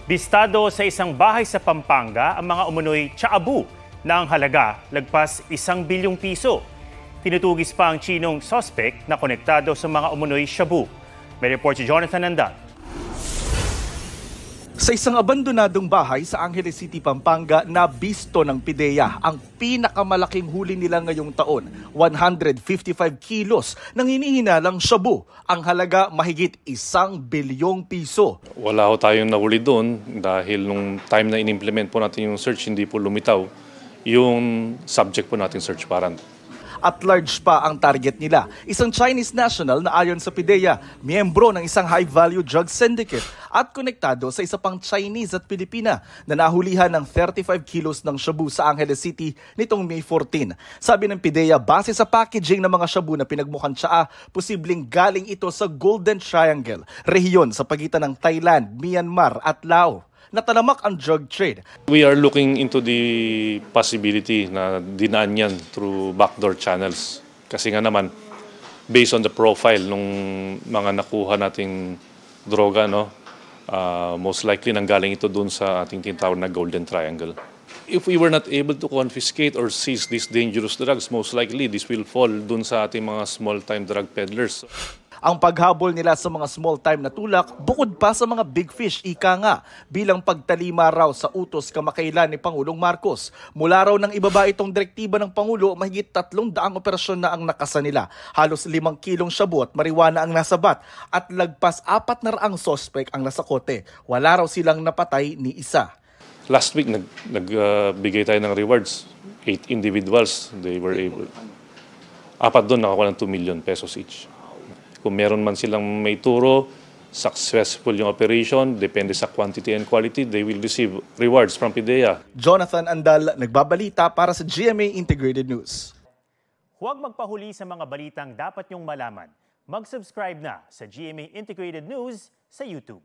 Bistado sa isang bahay sa Pampanga ang mga umunoy tsabu na ang halaga lagpas 1 bilyong piso. Tinutugis pa ang Chinong suspect na konektado sa mga umunoy shabu. May report si Jonathan Andal. Sa isang abandonadong bahay sa Angeles City, Pampanga, nabisto ng PIDEA ang pinakamalaking huli nila ngayong taon, 155 kilos ng hinihinalang shabu. Ang halaga mahigit 1 bilyong piso. Wala ho tayong nahuli doon dahil nung time na in-implement po natin yung search, hindi po lumitaw yung subject po natin search warrant. At large pa ang target nila. Isang Chinese national na ayon sa PIDEA, miyembro ng isang high-value drug syndicate at konektado sa isa pang Chinese at Pilipina na nahulihan ng 35 kilos ng shabu sa Angeles City nitong May 14. Sabi ng PIDEA, base sa packaging ng mga shabu na pinagmukhang tsaa, posibleng galing ito sa Golden Triangle, rehiyon sa pagitan ng Thailand, Myanmar at Laos. Natalamak ang drug trade. We are looking into the possibility na dinaan yan through backdoor channels. Kasi nga naman, based on the profile nung mga nakuha nating droga, most likely nanggaling ito dun sa ating tinatawag na Golden Triangle. If we were not able to confiscate or seize these dangerous drugs, most likely this will fall dun sa ating mga small-time drug peddlers. Ang paghabol nila sa mga small-time na tulak, bukod pa sa mga big fish, ika nga, bilang pagtalima raw sa utos kamakailan ni Pangulong Marcos. Mula raw nang ibaba itong direktiba ng Pangulo, mahigit 300 operasyon na ang nakasa nila. Halos 5 kilong shabu at marijuana ang nasabat at lagpas 400 sospek ang nasakote. Wala raw silang napatay ni isa. Last week, nagbigay tayo ng rewards. 8 individuals, they were able. 4 doon nakakuha ng 2 million pesos each. Kung meron man silang may turo, successful yung operation, depende sa quantity and quality, they will receive rewards from PIDEA. Jonathan Andal, nagbabalita para sa GMA Integrated News. Huwag magpahuli sa mga balitang dapat niyong malaman. Mag-subscribe na sa GMA Integrated News sa YouTube.